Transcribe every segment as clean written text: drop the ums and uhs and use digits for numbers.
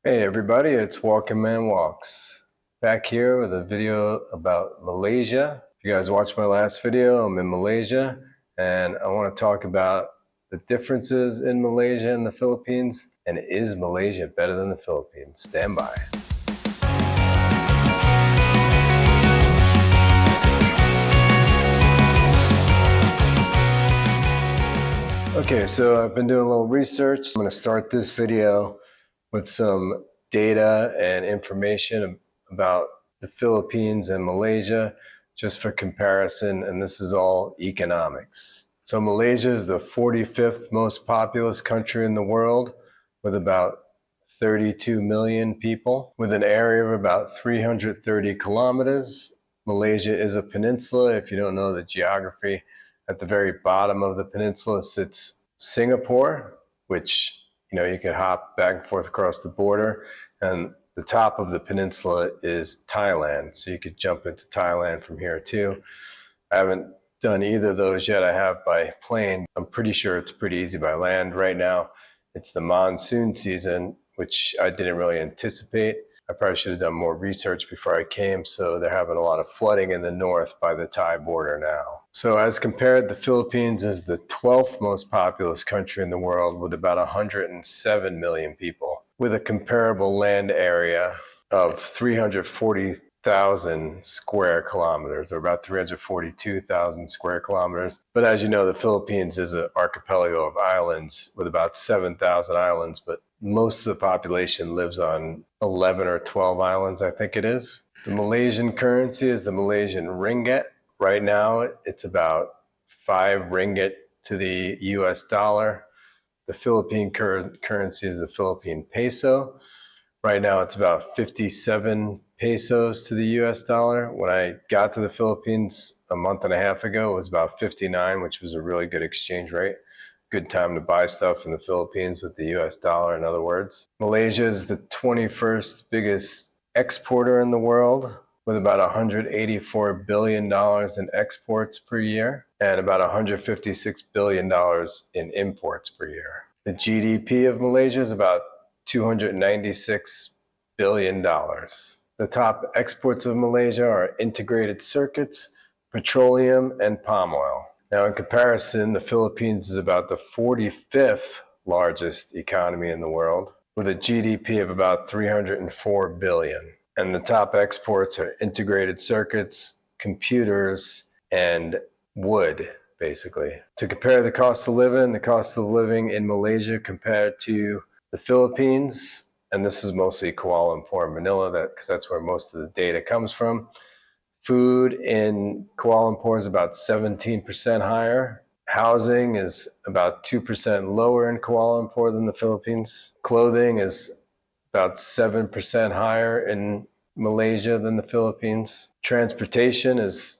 Hey everybody, it's Walking Man Walks. Back here with a video about Malaysia. If you guys watched my last video, I'm in Malaysia and I want to talk about the differences in Malaysia and the Philippines, and is Malaysia better than the Philippines? Stand by. Okay, so I've been doing a little research. I'm going to start this video with some data and information about the Philippines and Malaysia, just for comparison, and this is all economics. So Malaysia is the 45th most populous country in the world, with about 32 million people, with an area of about 330 kilometers. Malaysia is a peninsula. If you don't know the geography, at the very bottom of the peninsula sits Singapore, which you could hop back and forth across the border, and the top of the peninsula is Thailand, so you could jump into Thailand from here too. I haven't done either of those yet. I have by plane. I'm pretty sure it's pretty easy by land. Right now it's the monsoon season, which I didn't really anticipate. I probably should have done more research before I came. So they're having a lot of flooding in the north by the Thai border now. So as compared, the Philippines is the 12th most populous country in the world, with about 107 million people, with a comparable land area of 340,000 square kilometers, or about 342,000 square kilometers. But as you know, the Philippines is an archipelago of islands with about 7,000 islands, but most of the population lives on 11 or 12 islands, I think it is. The Malaysian currency is the Malaysian ringgit. Right now, it's about 5 ringgit to the US dollar. The Philippine currency is the Philippine peso. Right now, it's about 57 pesos to the US dollar. When I got to the Philippines a month and a half ago, it was about 59, which was a really good exchange rate. Good time to buy stuff in the Philippines with the US dollar, in other words. Malaysia is the 21st biggest exporter in the world, with about $184 billion in exports per year and about $156 billion in imports per year. The GDP of Malaysia is about $296 billion. The top exports of Malaysia are integrated circuits, petroleum, and palm oil. Now, in comparison, the Philippines is about the 45th largest economy in the world, with a GDP of about 304 billion. And the top exports are integrated circuits, computers, and wood, basically. To compare the cost of living in Malaysia compared to the Philippines, and this is mostly Kuala Lumpur and Manila, because that's where most of the data comes from. Food in Kuala Lumpur is about 17% higher. Housing is about 2% lower in Kuala Lumpur than the Philippines. Clothing is about 7% higher in Malaysia than the Philippines. Transportation is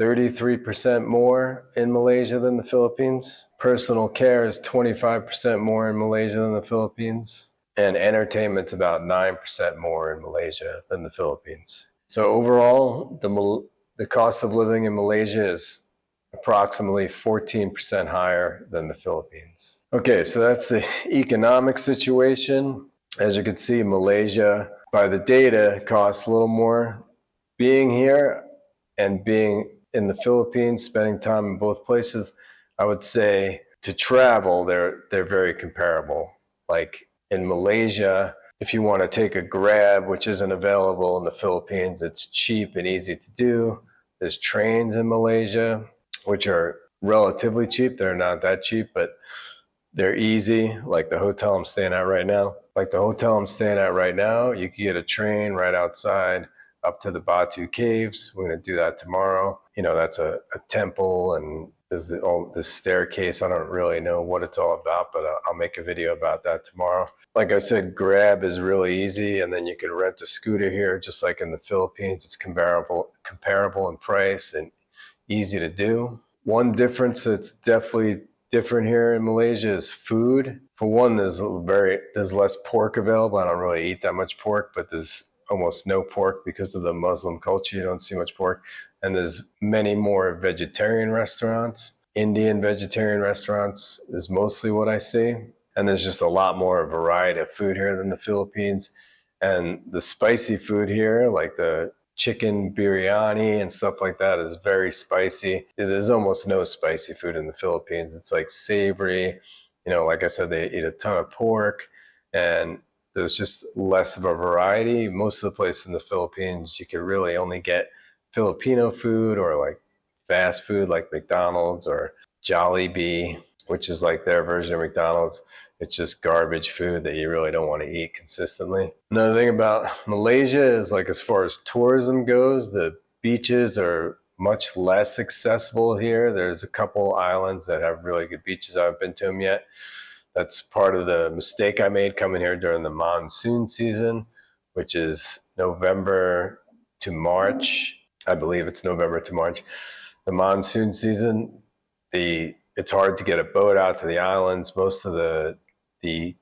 33% more in Malaysia than the Philippines. Personal care is 25% more in Malaysia than the Philippines. And entertainment's about 9% more in Malaysia than the Philippines. So overall, the cost of living in Malaysia is approximately 14% higher than the Philippines. Okay, so that's the economic situation. As you can see, Malaysia, by the data, costs a little more. Being here and being in the Philippines, spending time in both places, I would say to travel, they're very comparable. Like in Malaysia, if you want to take a Grab, which isn't available in the Philippines, it's cheap and easy to do. There's trains in Malaysia, which are relatively cheap. They're not that cheap, but they're easy. Like the hotel I'm staying at right now. You can get a train right outside up to the Batu caves. We're going to do that tomorrow. That's a temple, and there's this staircase. I don't really know what it's all about, but I'll make a video about that tomorrow. Like I said, Grab is really easy, and then you can rent a scooter here, just like in the Philippines. It's comparable in price and easy to do. One difference that's definitely different here in Malaysia is food. For one, there's less pork available. I don't really eat that much pork, but there's almost no pork because of the Muslim culture. You don't see much pork. And there's many more vegetarian restaurants. Indian vegetarian restaurants is mostly what I see. And there's just a lot more variety of food here than the Philippines. And the spicy food here, like the chicken biryani and stuff like that, is very spicy. There's almost no spicy food in the Philippines. It's like savory. Like I said, they eat a ton of pork, and there's just less of a variety. Most of the places in the Philippines, you could really only get Filipino food or like fast food like McDonald's or Jollibee, which is like their version of McDonald's. It's just garbage food that you really don't want to eat consistently. Another thing about Malaysia is, like, as far as tourism goes, the beaches are much less accessible here. There's a couple islands that have really good beaches. I haven't been to them yet. That's part of the mistake I made coming here during the monsoon season, which is November to March. I believe it's November to March. The monsoon season, it's hard to get a boat out to the islands. Most of the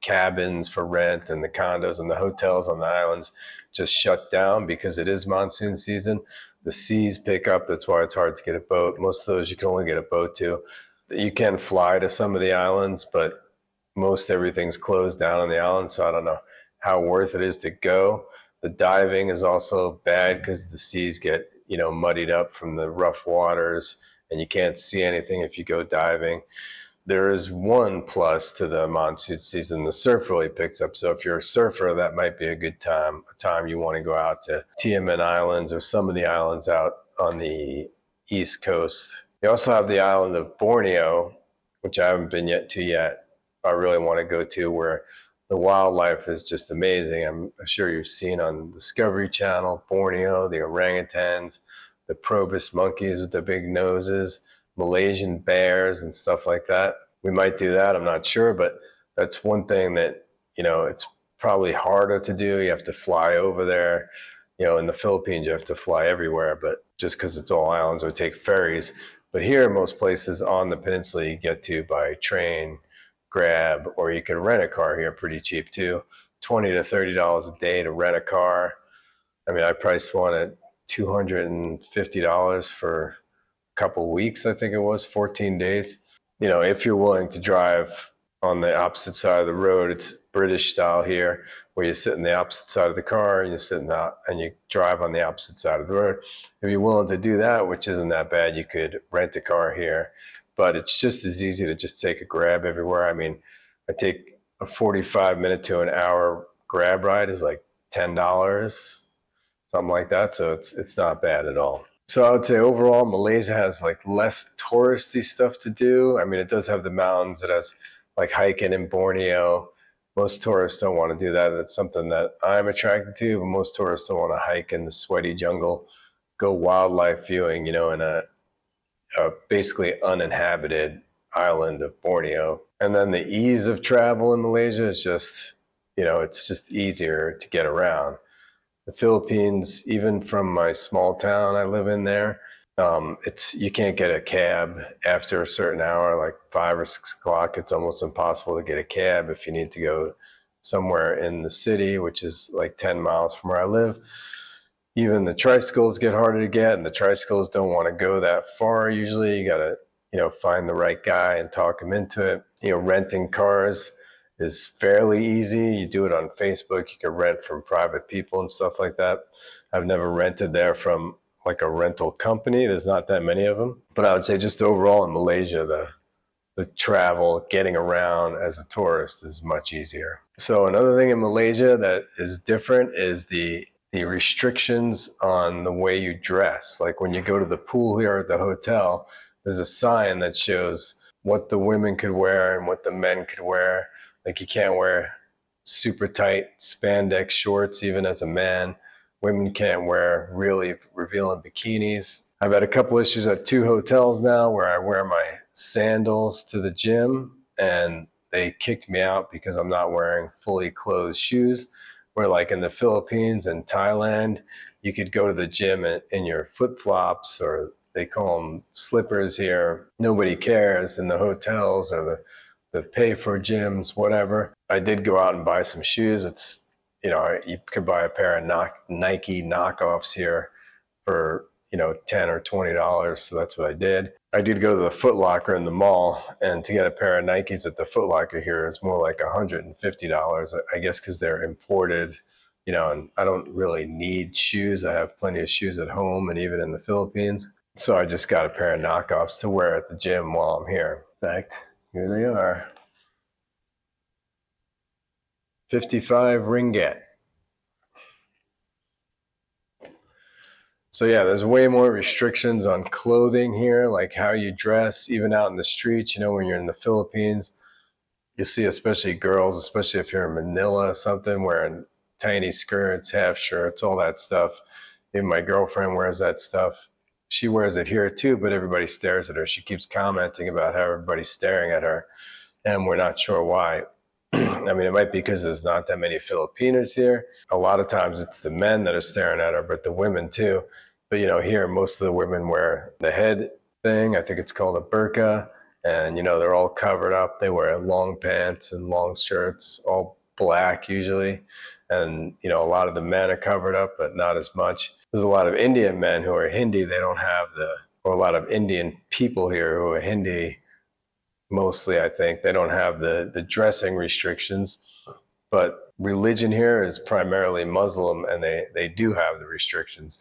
cabins for rent and the condos and the hotels on the islands just shut down because it is monsoon season. The seas pick up. That's why it's hard to get a boat. Most of those you can only get a boat to. You can fly to some of the islands, but most everything's closed down on the island, so I don't know how worth it is to go. The diving is also bad because the seas get muddied up from the rough waters, and you can't see anything if you go diving. There is one plus to the monsoon season: the surf really picks up. So if you're a surfer, that might be a good time, a time you want to go out to Tiaman Islands or some of the islands out on the east coast. You also have the island of Borneo, which I haven't been to yet. I really want to go to, where the wildlife is just amazing. I'm sure you've seen on Discovery Channel, Borneo, the orangutans, the probus monkeys with the big noses, Malaysian bears and stuff like that. We might do that, I'm not sure, but that's one thing that, it's probably harder to do. You have to fly over there. In the Philippines, you have to fly everywhere, but just because it's all islands, or take ferries. But here, most places on the peninsula you get to by train, Grab, or you can rent a car here pretty cheap too. $20 to $30 a day to rent a car. I mean, I priced one at $250 for a couple of weeks, I think it was, 14 days. If you're willing to drive on the opposite side of the road, it's British style here, where you sit on the opposite side of the car and you drive on the opposite side of the road. If you're willing to do that, which isn't that bad, you could rent a car here. But it's just as easy to just take a Grab everywhere. I mean, I take a 45-minute to an hour Grab ride is like $10, something like that. So it's not bad at all. So I would say overall, Malaysia has like less touristy stuff to do. I mean, it does have the mountains. It has like hiking in Borneo. Most tourists don't want to do that. That's something that I'm attracted to, but most tourists don't want to hike in the sweaty jungle, go wildlife viewing, in a basically uninhabited island of Borneo. And then the ease of travel in Malaysia is just, it's just easier to get around. The Philippines, even from my small town I live in there, you can't get a cab after a certain hour, like 5 or 6 o'clock. It's almost impossible to get a cab if you need to go somewhere in the city, which is like 10 miles from where I live. Even the tricycles get harder to get, and the tricycles don't want to go that far. Usually you got to, find the right guy and talk him into it. Renting cars is fairly easy. You do it on Facebook. You can rent from private people and stuff like that. I've never rented there from like a rental company. There's not that many of them. But I would say just overall in Malaysia, the travel, getting around as a tourist is much easier. So another thing in Malaysia that is different is the restrictions on the way you dress. Like when you go to the pool here at the hotel, there's a sign that shows what the women could wear and what the men could wear. Like you can't wear super tight spandex shorts even as a man. Women can't wear really revealing bikinis. I've had a couple issues at 2 hotels now where I wear my sandals to the gym and they kicked me out because I'm not wearing fully closed shoes. Where like in the Philippines and Thailand, you could go to the gym in your flip-flops, or they call them slippers here. Nobody cares in the hotels or the pay-for gyms, whatever. I did go out and buy some shoes. It's, you could buy a pair of Nike knockoffs here for, $10 or $20. So that's what I did. I did go to the Foot Locker in the mall, and to get a pair of Nikes at the Foot Locker here is more like $150, I guess, because they're imported, and I don't really need shoes. I have plenty of shoes at home and even in the Philippines. So I just got a pair of knockoffs to wear at the gym while I'm here. In fact, here they are. 55 ringgit. So yeah, there's way more restrictions on clothing here, like how you dress, even out in the streets. When you're in the Philippines, you see especially girls, especially if you're in Manila or something, wearing tiny skirts, half shirts, all that stuff. Even my girlfriend wears that stuff. She wears it here too, but everybody stares at her. She keeps commenting about how everybody's staring at her, and we're not sure why. I mean, it might be because there's not that many Filipinos here. A lot of times it's the men that are staring at her, but the women too. But here most of the women wear the head thing. I think it's called a burqa. And they're all covered up. They wear long pants and long shirts, all black usually. And a lot of the men are covered up, but not as much. There's a lot of Indian men who are Hindi. They don't have or a lot of Indian people here who are Hindi, mostly, I think. They don't have the dressing restrictions. But religion here is primarily Muslim, and they do have the restrictions.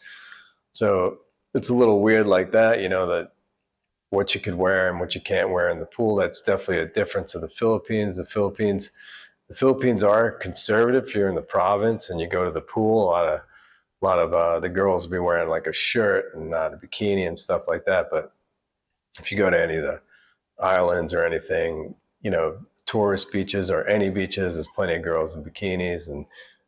So it's a little weird like that, that what you could wear and what you can't wear in the pool. That's definitely a difference of the Philippines. The Philippines are conservative. If you're in the province and you go to the pool, a lot of the girls will be wearing like a shirt and not a bikini and stuff like that. But if you go to any of the islands or anything, tourist beaches or any beaches, there's plenty of girls in bikinis, and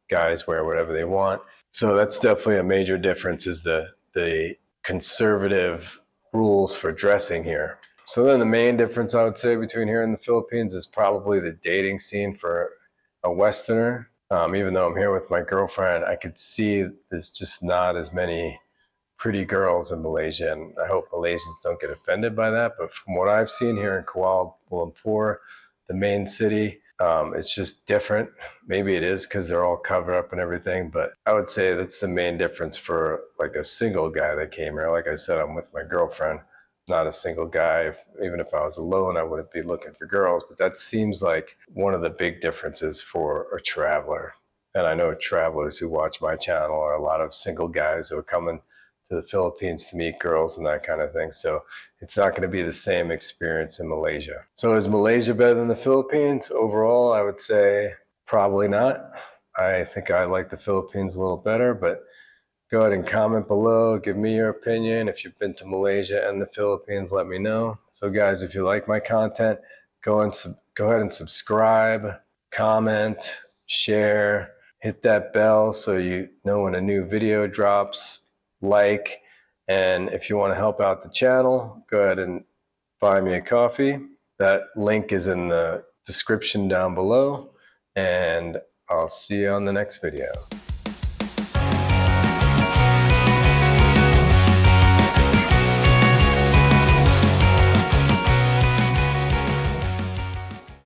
guys wear whatever they want. So that's definitely a major difference, is the conservative rules for dressing here. So then the main difference I would say between here and the Philippines is probably the dating scene for a Westerner. Even though I'm here with my girlfriend, I could see there's just not as many pretty girls in Malaysia, and I hope Malaysians don't get offended by that. But from what I've seen here in Kuala Lumpur, the main city, it's just different. Maybe it is because they're all covered up and everything, but I would say that's the main difference for like a single guy that came here. Like I said, I'm with my girlfriend, not a single guy. Even if I was alone, I wouldn't be looking for girls, but that seems like one of the big differences for a traveler. And I know travelers who watch my channel are a lot of single guys who are coming to the Philippines to meet girls and that kind of thing. So it's not going to be the same experience in Malaysia. So is Malaysia better than the Philippines? Overall, I would say probably not. I think I like the Philippines a little better, but go ahead and comment below. Give me your opinion. If you've been to Malaysia and the Philippines, let me know. So guys, if you like my content, go ahead and subscribe, comment, share, hit that bell so you know when a new video drops. Like, and if you want to help out the channel, go ahead and buy me a coffee. That link is in the description down below, and I'll see you on the next video.